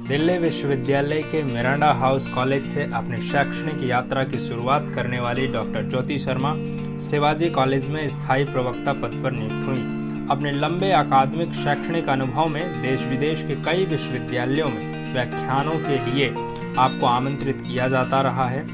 दिल्ली विश्वविद्यालय के Miranda house college से अपनी शैक्षणिक यात्रा की शुरुआत करने वाली डॉक्टर ज्योति शर्मा शिवाजी कॉलेज में स्थायी प्रवक्ता पद पर नियुक्त हुई। अपने लंबे अकादमिक शैक्षणिक अनुभव में देश विदेश के कई विश्वविद्यालयों में व्याख्यानों के लिए आपको आमंत्रित किया जाता रहा है।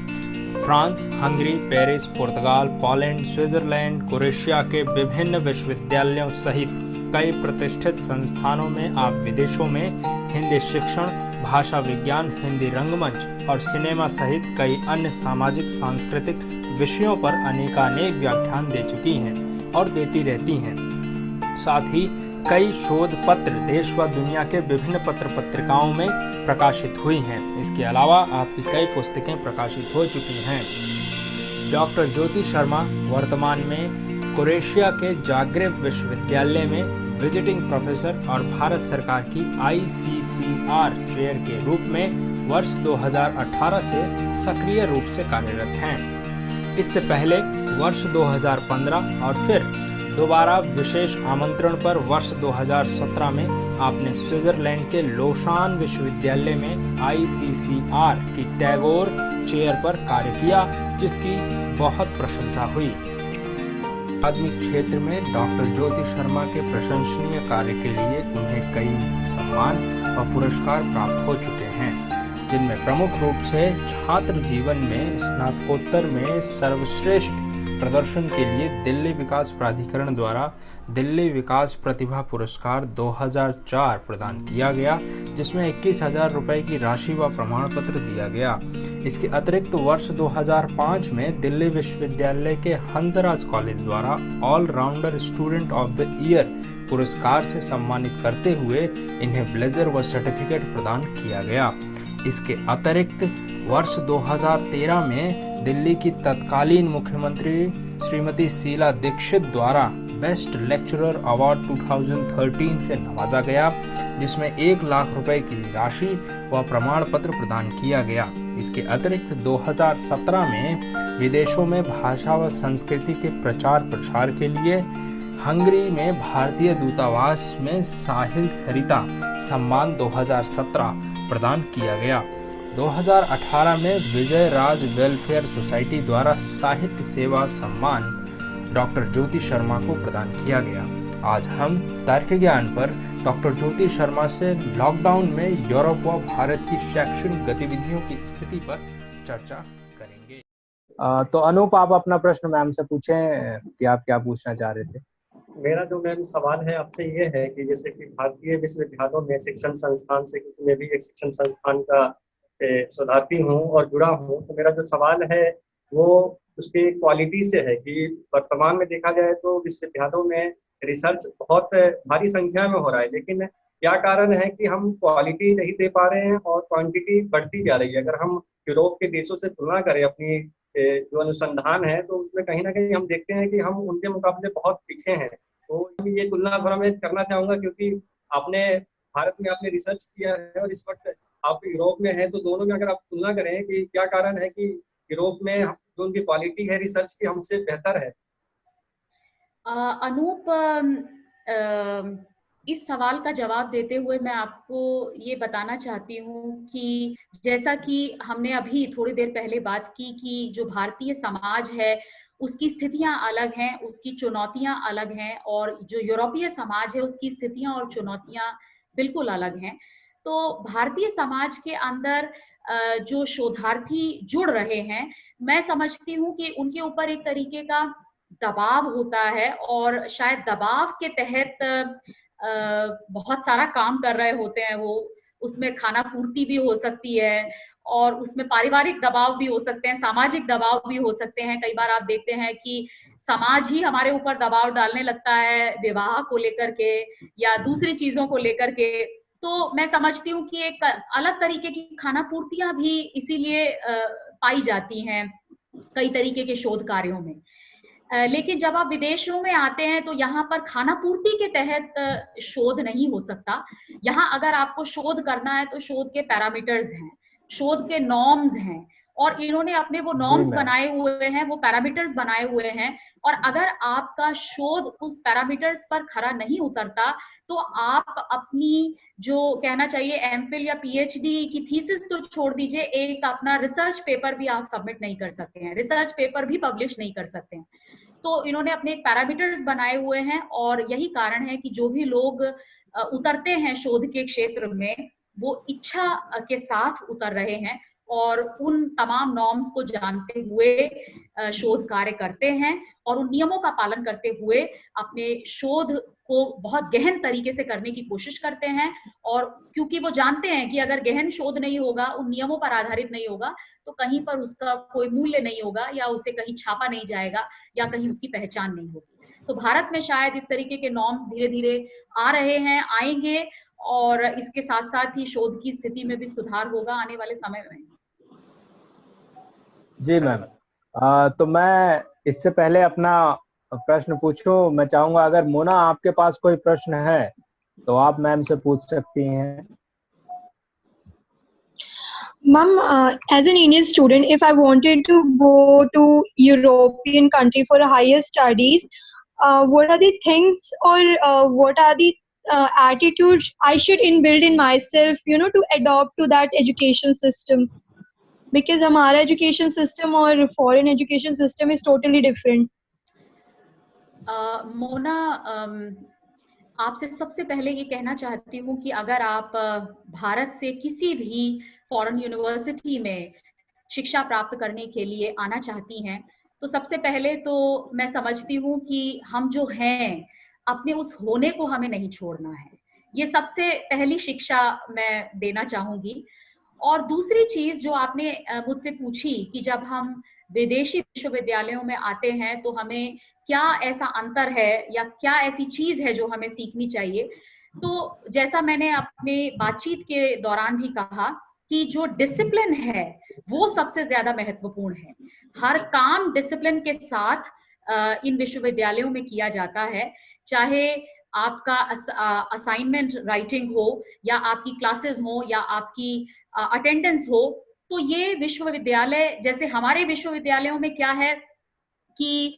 फ्रांस, हंगरी, पेरिस, पुर्तगाल, पोलैंड, स्विट्जरलैंड, क्रोएशिया के विभिन्न विश्वविद्यालयों सहित कई प्रतिष्ठित संस्थानों में आप विदेशों में हिंदी शिक्षण, भाषा विज्ञान, हिंदी रंगमंच और सिनेमा सहित कई अन्य सामाजिक सांस्कृतिक विषयों पर अनेकानेक व्याख्यान दे चुकी हैं और देती रहती हैं। साथ ही कई शोध पत्र देश व दुनिया के विभिन्न पत्र पत्रिकाओं में प्रकाशित हुई हैं। इसके अलावा आपकी कई पुस्तकें प्रकाशित हो चुकी हैं। डॉक्टर ज्योति शर्मा वर्तमान में क्रोएशिया के जाग्रेब विश्वविद्यालय में विजिटिंग प्रोफेसर और भारत सरकार की ICCR चेयर के रूप में वर्ष 2018 से सक्रिय रूप से कार्यरत हैं। इससे पहले वर्ष 2015 और फिर दोबारा विशेष आमंत्रण पर वर्ष 2017 में आपने स्विट्जरलैंड के लोशान विश्वविद्यालय में ICCR की टैगोर चेयर पर कार्य किया, जिसकी बहुत प्रशंसा हुई। अकादमिक क्षेत्र में डॉक्टर ज्योति शर्मा के प्रशंसनीय कार्य के लिए उन्हें कई सम्मान व पुरस्कार प्राप्त हो चुके हैं, जिनमें प्रमुख रूप से छात्र जीवन में स्नातकोत्तर में सर्वश्रेष्ठ प्रदर्शन के लिए दिल्ली विकास प्राधिकरण द्वारा दिल्ली विकास प्रतिभा पुरस्कार 2004 प्रदान किया गया, जिसमें 21,000 रुपए की राशि व प्रमाण पत्र दिया गया। इसके अतिरिक्त वर्ष 2005 में दिल्ली विश्वविद्यालय के हंसराज कॉलेज द्वारा all rounder student of the year पुरस्कार से सम्मानित करते हुए इन्हें ब्लेजर व सर्टिफिकेट प्रदान किया गया। इसके अतिरिक्त वर्ष 2013 में दिल्ली की तत्कालीन मुख्यमंत्री श्रीमती शीला दीक्षित द्वारा बेस्ट लेक्चरर अवार्ड 2013 से नवाजा गया, जिसमें 1 लाख रुपए की राशि व प्रमाण पत्र प्रदान किया गया। इसके अतिरिक्त 2017 में विदेशों में भाषा व संस्कृति के प्रचार प्रसार के लिए हंगरी में भारतीय दूतावास में साहिल सरिता सम्मान 2017 प्रदान किया गया। 2018 में विजय राज वेलफेयर सोसाइटी द्वारा साहित्य सेवा सम्मान डॉक्टर ज्योति शर्मा को प्रदान किया गया। आज हम तर्क ज्ञान पर डॉक्टर ज्योति शर्मा से लॉकडाउन में यूरोप व भारत की शैक्षणिक गतिविधियों की स्थिति पर चर्चा करेंगे। तो अनूप, आप अपना प्रश्न मैम से पूछें कि आप क्या पूछना चाह रहे थे। मेरा जो मैम सवाल है आपसे ये है कि जैसे कि भारतीय विश्वविद्यालयों में शिक्षण संस्थान से, क्योंकि मैं भी एक शिक्षण संस्थान का शोधार्थी हूँ और जुड़ा हूँ, तो मेरा जो सवाल है वो उसके क्वालिटी से है कि वर्तमान में देखा जाए तो विश्वविद्यालयों में रिसर्च बहुत भारी संख्या में हो रहा है, लेकिन क्या कारण है कि हम क्वालिटी नहीं दे पा रहे हैं और क्वांटिटी बढ़ती जा रही है। अगर हम यूरोप के देशों से तुलना करें अपनी जो अनुसंधान है, तो उसमें कहीं ना कहीं हम देखते हैं कि हम उनके मुकाबले बहुत पीछे हैं। तो ये तुलना थोड़ा मैं करना चाहूँगा, क्योंकि आपने भारत में आपने रिसर्च किया है और इस वक्त आप यूरोप में हैं, तो दोनों में अगर आप तुलना करें कि क्या कारण है कि यूरोप में जो उनकी क्वालिटी है रिसर्च की हमसे बेहतर है। अनूप, इस सवाल का जवाब देते हुए मैं आपको ये बताना चाहती हूँ कि जैसा कि हमने अभी थोड़ी देर पहले बात की कि जो भारतीय समाज है उसकी स्थितियां अलग हैं, उसकी चुनौतियां अलग हैं, और जो यूरोपीय समाज है उसकी स्थितियां और चुनौतियां बिल्कुल अलग हैं। तो भारतीय समाज के अंदर जो शोधार्थी जुड़ रहे हैं, मैं समझती हूँ कि उनके ऊपर एक तरीके का दबाव होता है और शायद दबाव के तहत बहुत सारा काम कर रहे होते हैं वो। उसमें खाना पूर्ति भी हो सकती है और उसमें पारिवारिक दबाव भी हो सकते हैं, सामाजिक दबाव भी हो सकते हैं। कई बार आप देखते हैं कि समाज ही हमारे ऊपर दबाव डालने लगता है विवाह को लेकर के या दूसरी चीजों को लेकर के। तो मैं समझती हूँ कि एक अलग तरीके की खाना पूर्तियां भी इसीलिए पाई जाती हैं कई तरीके के शोध कार्यों में। लेकिन जब आप विदेशों में आते हैं तो यहाँ पर खाना पूर्ति के तहत शोध नहीं हो सकता। यहाँ अगर आपको शोध करना है तो शोध के पैरामीटर्स हैं, शोध के नॉर्म्स हैं, और इन्होंने अपने वो नॉर्म्स बनाए हुए हैं, वो पैरामीटर्स बनाए हुए हैं, और अगर आपका शोध उस पैरामीटर्स पर खरा नहीं उतरता तो आप अपनी जो कहना चाहिए एमफिल या पीएचडी की थीसिस तो छोड़ दीजिए, एक अपना रिसर्च पेपर भी आप सबमिट नहीं कर सकते हैं, रिसर्च पेपर भी पब्लिश नहीं कर सकते हैं। तो इन्होंने अपने पैरामीटर्स बनाए हुए हैं, और यही कारण है कि जो भी लोग उतरते हैं शोध के क्षेत्र में वो इच्छा के साथ उतर रहे हैं और उन तमाम नॉर्म्स को जानते हुए शोध कार्य करते हैं और उन नियमों का पालन करते हुए अपने शोध को बहुत गहन तरीके से करने की कोशिश करते हैं। और क्योंकि वो जानते हैं कि अगर गहन शोध नहीं होगा, उन नियमों पर आधारित नहीं होगा, तो कहीं पर उसका कोई मूल्य नहीं होगा, या उसे कहीं छापा नहीं जाएगा, या कहीं उसकी पहचान नहीं होगी। तो भारत में शायद इस तरीके के नॉर्म्स धीरे धीरे आ रहे हैं, आएंगे, और इसके साथ साथ ही शोध की स्थिति में भी सुधार होगा आने वाले समय में। जी मैम, तो मैं इससे पहले अपना प्रश्न पूछूं, मैं चाहूंगा अगर मोना आपके पास कोई प्रश्न है तो आप मैम से पूछ सकती हैं। Ma'am, as an Indian student, if I wanted to go to European country for higher studies, what are the things or what are the attitudes I should inbuild in myself, to adopt to that education system? Because हमारा education system और foreign education system is totally different. Mona, आपसे सबसे पहले ये कहना चाहती हूँ कि अगर आप भारत से किसी भी फॉरेन यूनिवर्सिटी में शिक्षा प्राप्त करने के लिए आना चाहती हैं, तो सबसे पहले तो मैं समझती हूँ कि हम जो हैं अपने उस होने को हमें नहीं छोड़ना है। ये सबसे पहली शिक्षा मैं देना चाहूंगी। और दूसरी चीज जो आपने मुझसे पूछी कि जब हम विदेशी विश्वविद्यालयों में आते हैं तो हमें क्या ऐसा अंतर है या क्या ऐसी चीज है जो हमें सीखनी चाहिए, तो जैसा मैंने अपने बातचीत के दौरान भी कहा कि जो डिसिप्लिन है वो सबसे ज्यादा महत्वपूर्ण है। हर काम डिसिप्लिन के साथ इन विश्वविद्यालयों में किया जाता है, चाहे आपका असाइनमेंट राइटिंग हो या आपकी क्लासेस हो या आपकी अटेंडेंस हो। तो ये विश्वविद्यालय, जैसे हमारे विश्वविद्यालयों में क्या है कि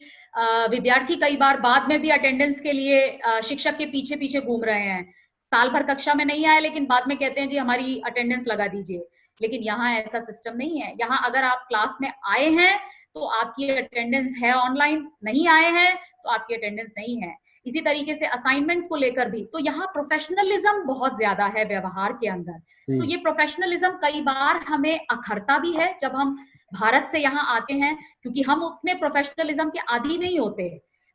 विद्यार्थी कई बार बाद में भी अटेंडेंस के लिए शिक्षक के पीछे पीछे घूम रहे हैं, साल भर कक्षा में नहीं आए लेकिन बाद में कहते हैं जी हमारी अटेंडेंस लगा दीजिए। लेकिन यहाँ ऐसा सिस्टम नहीं है। यहाँ अगर आप क्लास में आए हैं तो आपकी अटेंडेंस है ऑनलाइन, नहीं आए हैं तो आपकी अटेंडेंस नहीं है। इसी तरीके से असाइनमेंट्स को लेकर भी तो यहाँ प्रोफेशनलिज्म बहुत ज्यादा है व्यवहार के अंदर। तो ये प्रोफेशनलिज्म कई बार हमें अखरता भी है जब हम भारत से यहाँ आते हैं, क्योंकि हम उतने प्रोफेशनलिज्म के आदी नहीं होते,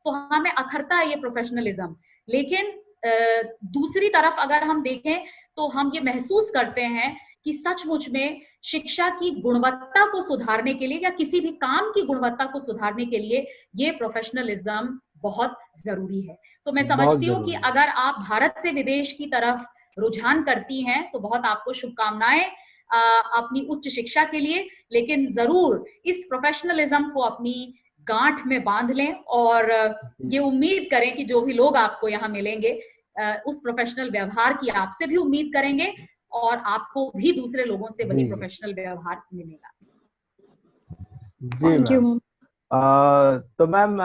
तो हमें अखरता है ये प्रोफेशनलिज्म। लेकिन दूसरी तरफ अगर हम देखें तो हम ये महसूस करते हैं कि सचमुच में शिक्षा की गुणवत्ता को सुधारने के लिए या किसी भी काम की गुणवत्ता को सुधारने के लिए ये प्रोफेशनलिज्म बहुत जरूरी है। तो मैं समझती हूँ कि अगर आप भारत से विदेश की तरफ रुझान करती हैं तो बहुत आपको शुभकामनाएं अपनी उच्च शिक्षा के लिए, लेकिन जरूर इस प्रोफेशनलिज्म को अपनी गांठ में बांध लें और ये उम्मीद करें कि जो भी लोग आपको यहाँ मिलेंगे उस प्रोफेशनल व्यवहार की आपसे भी उम्मीद करेंगे और आपको भी दूसरे लोगों से वही प्रोफेशनल व्यवहार मिलेगा। जी मैम। तो मैम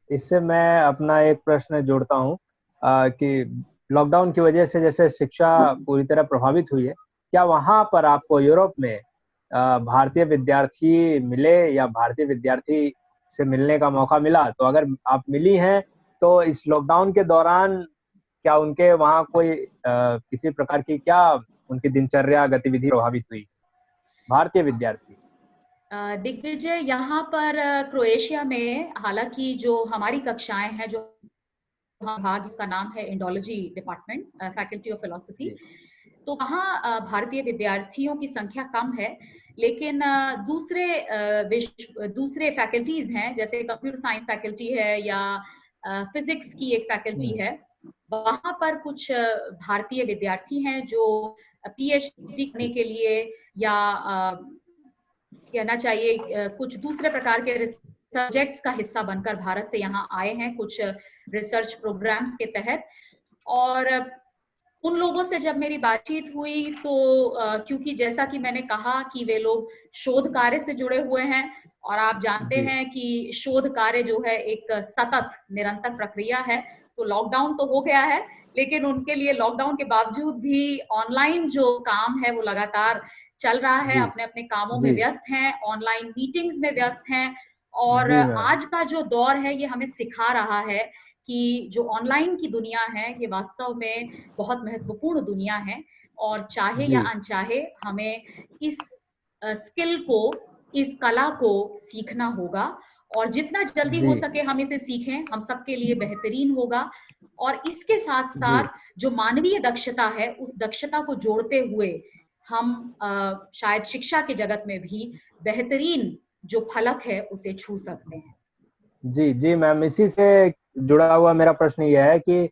इससे मैं अपना एक प्रश्न जोड़ता हूँ कि लॉकडाउन की वजह से जैसे शिक्षा पूरी तरह प्रभावित हुई है, क्या वहां पर आपको यूरोप में भारतीय विद्यार्थी मिले या भारतीय विद्यार्थी से मिलने का मौका मिला? तो अगर आप मिली हैं तो इस लॉकडाउन के दौरान क्या उनके वहां कोई किसी प्रकार की क्या उनकी दिनचर्या गतिविधि प्रभावित हुई, भारतीय विद्यार्थी? दिग्विजय, यहाँ पर क्रोएशिया में हालांकि जो हमारी कक्षाएं हैं, जो भाग इसका नाम है Indology department, faculty of philosophy, तो वहाँ भारतीय विद्यार्थियों की संख्या कम है, लेकिन दूसरे फैकल्टीज हैं, जैसे कंप्यूटर साइंस फैकल्टी है या फिजिक्स की एक फैकल्टी है, वहां पर कुछ भारतीय विद्यार्थी हैं जो पीएचडी करने के लिए या कहना चाहिए कुछ दूसरे प्रकार के सब्जेक्ट्स का हिस्सा बनकर भारत से यहाँ आए हैं कुछ रिसर्च प्रोग्राम्स के तहत। और उन लोगों से जब मेरी बातचीत हुई तो क्योंकि जैसा कि मैंने कहा कि वे लोग शोध कार्य से जुड़े हुए हैं और आप जानते जी। हैं कि शोध कार्य जो है एक सतत निरंतर प्रक्रिया है। तो लॉकडाउन तो हो गया है, लेकिन उनके लिए लॉकडाउन के बावजूद भी ऑनलाइन जो काम है वो लगातार चल रहा है, जी। अपने अपने कामों में जी। व्यस्त हैं, ऑनलाइन मीटिंग्स में व्यस्त हैं। और जी मैम। आज का जो दौर है ये हमें सिखा रहा है कि जो ऑनलाइन की दुनिया है ये वास्तव में बहुत महत्वपूर्ण दुनिया है और चाहे या जी। अनचाहे हमें इस स्किल को, इस कला को सीखना होगा और जितना जल्दी हो जी। सके हम इसे सीखें, हम सबके लिए बेहतरीन होगा। और इसके साथ जी। साथ जो मानवीय दक्षता है उस दक्षता को जोड़ते हुए हम शायद शिक्षा के जगत में भी बेहतरीन जो फलक है उसे छू सकते हैं। जी। जी मैम, इसी से जुड़ा हुआ मेरा प्रश्न ये है कि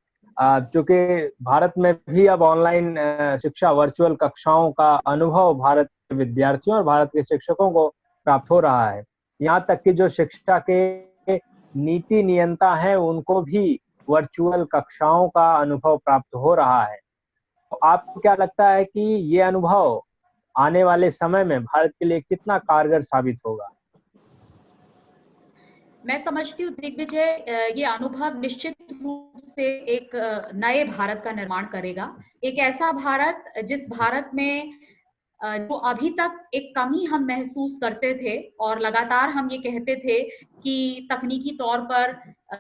चूंकि भारत में भी अब ऑनलाइन शिक्षा, वर्चुअल कक्षाओं का अनुभव भारत के विद्यार्थियों और भारत के शिक्षकों को प्राप्त हो रहा है। यहाँ तक कि जो शिक्षा के नीति नियंता हैं उनको भी वर्चुअल कक्षाओं का अनुभव प्राप्त हो रहा है। तो आपको क्या लगता है कि ये अनुभव आने वाले समय में भारत के लिए कितना कारगर साबित होगा? मैं समझती हूँ दिग्विजय, ये अनुभव निश्चित रूप से एक नए भारत का निर्माण करेगा। एक ऐसा भारत जिस भारत में जो अभी तक एक कमी हम महसूस करते थे और लगातार हम ये कहते थे कि तकनीकी तौर पर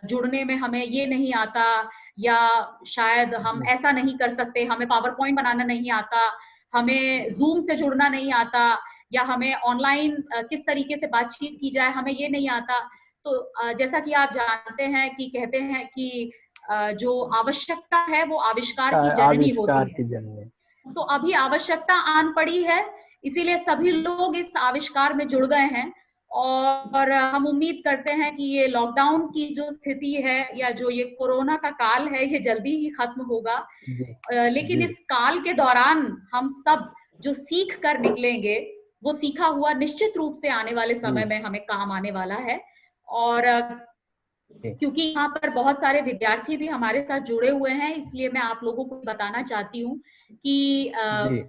जुड़ने में हमें ये नहीं आता या शायद हम ऐसा नहीं कर सकते, हमें पावर पॉइंट बनाना नहीं आता, हमें जूम से जुड़ना नहीं आता या हमें ऑनलाइन किस तरीके से बातचीत की जाए हमें ये नहीं आता। तो जैसा कि आप जानते हैं कि कहते हैं कि जो आवश्यकता है वो आविष्कार की जननी होती आविष्कार है। की जननी। तो अभी आवश्यकता आन पड़ी है, इसीलिए सभी लोग इस आविष्कार में जुड़ गए हैं और हम उम्मीद करते हैं कि ये लॉकडाउन की जो स्थिति है या जो ये कोरोना का काल है ये जल्दी ही खत्म होगा। जी। लेकिन जी। इस काल के दौरान हम सब जो सीख कर निकलेंगे वो सीखा हुआ निश्चित रूप से आने वाले समय जी। में हमें काम आने वाला है। और जी। क्योंकि यहाँ पर बहुत सारे विद्यार्थी भी हमारे साथ जुड़े हुए हैं इसलिए मैं आप लोगों को बताना चाहती हूँ कि जी।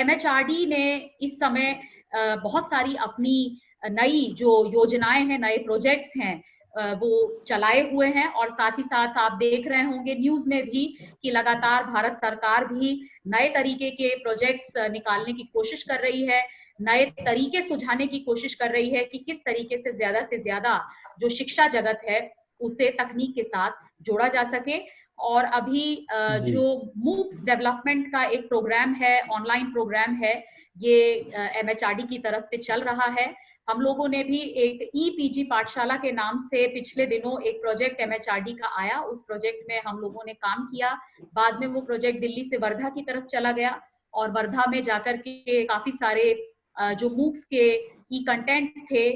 MHRD ने इस समय बहुत सारी अपनी नई जो योजनाएं हैं, नए प्रोजेक्ट्स हैं वो चलाए हुए हैं और साथ ही साथ आप देख रहे होंगे न्यूज में भी कि लगातार भारत सरकार भी नए तरीके के प्रोजेक्ट्स निकालने की कोशिश कर रही है, नए तरीके सुझाने की कोशिश कर रही है कि किस तरीके से ज्यादा जो शिक्षा जगत है उसे तकनीक के साथ जोड़ा जा सके। और अभी जी। जो मूक्स डेवलपमेंट का एक प्रोग्राम है, ऑनलाइन प्रोग्राम है, ये MHRD की तरफ से चल रहा है। हम लोगों ने भी एक EPG पाठशाला के नाम से पिछले दिनों एक प्रोजेक्ट MHRD का आया, उस प्रोजेक्ट में हम लोगों ने काम किया। बाद में वो प्रोजेक्ट दिल्ली से वर्धा की तरफ चला गया और वर्धा में जाकर के काफी सारे जो मूक्स के कंटेंट थे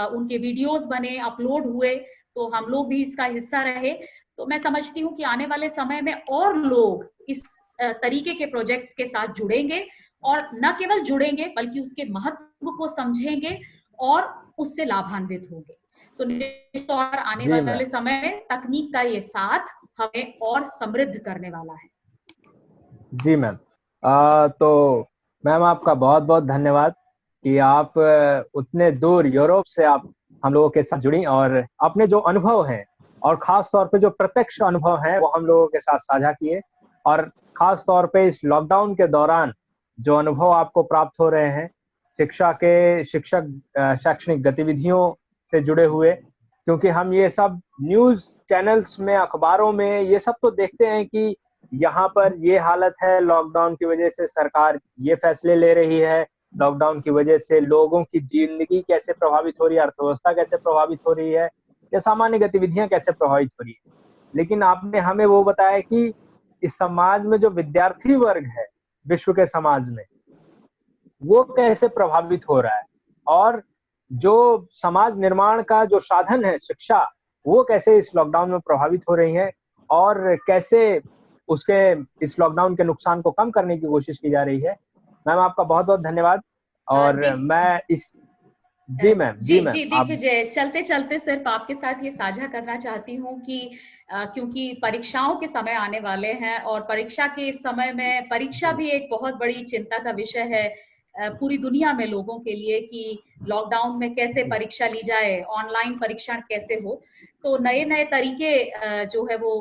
उनके वीडियोस बने, अपलोड हुए, तो हम लोग भी इसका हिस्सा रहे। तो मैं समझती हूँ कि आने वाले समय में और लोग इस तरीके के प्रोजेक्ट्स के साथ जुड़ेंगे और न केवल जुड़ेंगे बल्कि उसके महत्व को समझेंगे और उससे लाभान्वित होंगे। तो निश्चित तौर पर आने जी वाले मैम। समय में तकनीक का ये साथ हमें और समृद्ध करने वाला है। जी मैम। तो मैम आपका बहुत बहुत धन्यवाद कि आप उतने दूर यूरोप से आप हम लोगों के साथ जुड़ी और अपने जो अनुभव हैं और खास तौर पे जो प्रत्यक्ष अनुभव हैं वो हम लोगों के साथ साझा किए। और खास तौर पे इस लॉकडाउन के दौरान जो अनुभव आपको प्राप्त हो रहे हैं शिक्षक शैक्षणिक गतिविधियों से जुड़े हुए, क्योंकि हम ये सब न्यूज चैनल्स में, अखबारों में ये सब तो देखते हैं कि यहाँ पर ये हालत है, लॉकडाउन की वजह से सरकार ये फैसले ले रही है, लॉकडाउन की वजह से लोगों की जिंदगी कैसे प्रभावित हो रही है, अर्थव्यवस्था कैसे प्रभावित हो रही है या सामान्य गतिविधियां कैसे प्रभावित हो रही है। लेकिन आपने हमें वो बताया कि इस समाज में जो विद्यार्थी वर्ग है, विश्व के समाज में, वो कैसे प्रभावित हो रहा है और जो समाज निर्माण का जो साधन है शिक्षा, वो कैसे इस लॉकडाउन में प्रभावित हो रही है और कैसे उसके इस लॉकडाउन के नुकसान को कम करने की कोशिश की जा रही है। मैम आपका बहुत बहुत धन्यवाद। और मैं इस जी मैम, जी मैम, जी आप दिग्विजय, चलते चलते सिर्फ आपके साथ ये साझा करना चाहती हूँ कि क्योंकि परीक्षाओं के समय आने वाले हैं और परीक्षा के इस समय में परीक्षा भी एक बहुत बड़ी चिंता का विषय है पूरी दुनिया में लोगों के लिए कि लॉकडाउन में कैसे परीक्षा ली जाए, ऑनलाइन परीक्षण कैसे हो। तो नए नए तरीके जो है वो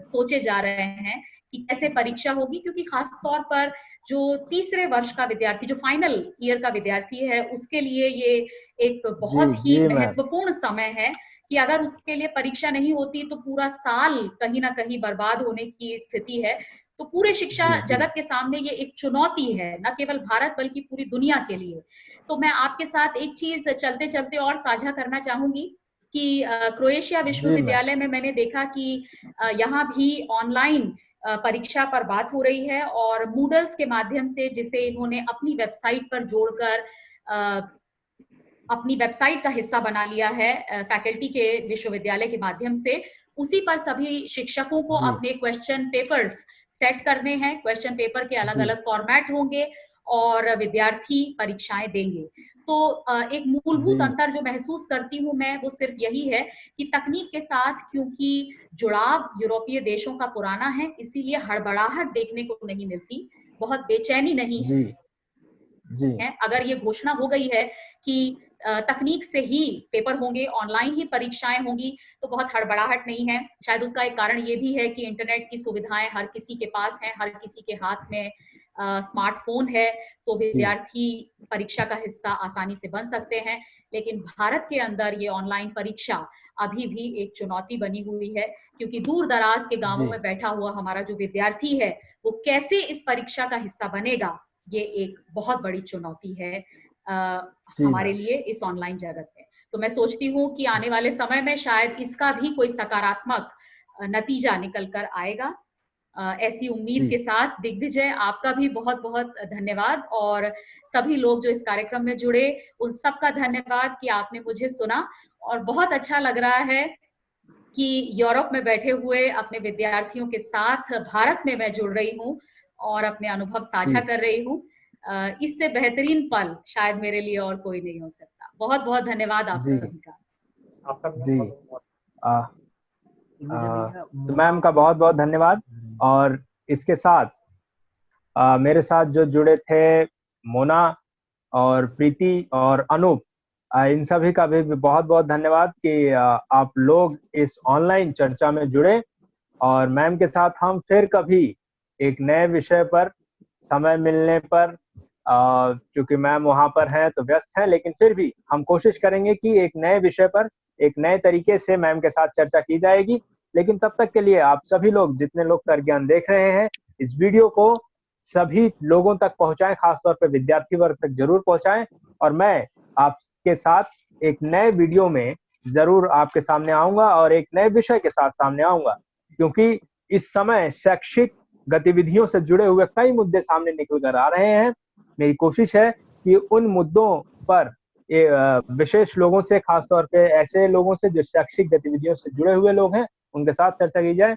सोचे जा रहे हैं कि कैसे परीक्षा होगी, क्योंकि खास तौर पर जो तीसरे वर्ष का विद्यार्थी, जो फाइनल ईयर का विद्यार्थी है, उसके लिए ये एक जी, बहुत ही जी मैम, महत्वपूर्ण समय है कि अगर उसके लिए परीक्षा नहीं होती तो पूरा साल कहीं ना कहीं बर्बाद होने की स्थिति है। तो पूरे शिक्षा जी, जी, जगत के सामने ये एक चुनौती है, न केवल भारत बल्कि पूरी दुनिया के लिए। तो मैं आपके साथ एक चीज चलते चलते और साझा करना चाहूंगी कि क्रोएशिया जी मैम, विश्वविद्यालय में मैंने देखा कि यहाँ भी ऑनलाइन परीक्षा पर बात हो रही है और मूडल्स के माध्यम से, जिसे इन्होंने अपनी वेबसाइट पर जोड़कर अपनी वेबसाइट का हिस्सा बना लिया है फैकल्टी के विश्वविद्यालय के माध्यम से, उसी पर सभी शिक्षकों को जी, अपने क्वेश्चन पेपर्स सेट करने हैं। क्वेश्चन पेपर के अलग जी, अलग फॉर्मेट होंगे और विद्यार्थी परीक्षाएं देंगे। तो एक मूलभूत जी, अंतर जो महसूस करती हूँ मैं, वो सिर्फ यही है कि तकनीक के साथ क्योंकि जुड़ाव यूरोपीय देशों का पुराना है, इसीलिए हड़बड़ाहट देखने को नहीं मिलती, बहुत बेचैनी नहीं जी, जी, है। अगर ये घोषणा हो गई है कि तकनीक से ही पेपर होंगे, ऑनलाइन ही परीक्षाएं होंगी, तो बहुत हड़बड़ाहट नहीं है। शायद उसका एक कारण ये भी है कि इंटरनेट की सुविधाएं हर किसी के पास हैं, हर किसी के हाथ में स्मार्टफोन है, तो जी, विद्यार्थी परीक्षा का हिस्सा आसानी से बन सकते हैं। लेकिन भारत के अंदर ये ऑनलाइन परीक्षा अभी भी एक चुनौती बनी हुई है, क्योंकि दूर दराज के गांवों जी, में बैठा हुआ हमारा जो विद्यार्थी है, वो कैसे इस परीक्षा का हिस्सा बनेगा, ये एक बहुत बड़ी चुनौती है जी हमारे मैम, लिए इस ऑनलाइन जगत में। तो मैं सोचती हूँ कि आने वाले समय में शायद इसका भी कोई सकारात्मक नतीजा निकल कर आएगा। ऐसी उम्मीद जी, के साथ दिग्विजय, आपका भी बहुत बहुत धन्यवाद, और सभी लोग जो इस कार्यक्रम में जुड़े उन सबका धन्यवाद कि आपने मुझे सुना। और बहुत अच्छा लग रहा है कि यूरोप में बैठे हुए अपने विद्यार्थियों के साथ भारत में मैं जुड़ रही हूँ और अपने अनुभव साझा जी, कर रही हूँ। इससे बेहतरीन पल शायद मेरे लिए और कोई नहीं हो सकता। बहुत बहुत धन्यवाद आप जी, सभी का। आपका भी जी, बहुत बहुत आ, तो मैम का बहुत बहुत धन्यवाद। और इसके साथ मेरे साथ जो जुड़े थे मोना और प्रीति और अनूप, इन सभी का भी बहुत बहुत धन्यवाद कि आप लोग इस ऑनलाइन चर्चा में जुड़े। और मैम के साथ हम फिर कभी एक नए विषय पर समय मिलने पर, चूंकि मैम वहां पर हैं तो व्यस्त हैं, लेकिन फिर भी हम कोशिश करेंगे कि एक नए विषय पर एक नए तरीके से मैम के साथ चर्चा की जाएगी। लेकिन तब तक के लिए आप सभी लोग, जितने लोग कर ज्ञान देख रहे हैं, इस वीडियो को सभी लोगों तक पहुंचाएं, खासतौर पर विद्यार्थी वर्ग तक जरूर पहुंचाएं। और मैं आपके साथ एक नए वीडियो में जरूर आपके सामने आऊंगा और एक नए विषय के साथ सामने आऊंगा, क्योंकि इस समय शैक्षिक गतिविधियों से जुड़े हुए कई मुद्दे सामने निकल कर आ रहे हैं। मेरी कोशिश है कि उन मुद्दों पर विशेष लोगों से, खासतौर पे ऐसे लोगों से जो शैक्षिक गतिविधियों से जुड़े हुए लोग हैं, उनके साथ चर्चा की जाए।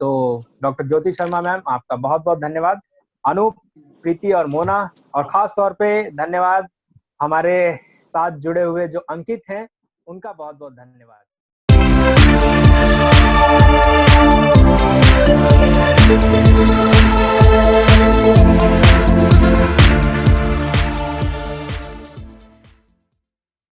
तो डॉक्टर ज्योति शर्मा मैम, आपका बहुत बहुत धन्यवाद। अनूप, प्रीति और मोना, और खास तौर पे धन्यवाद हमारे साथ जुड़े हुए जो अंकित हैं, उनका बहुत बहुत धन्यवाद।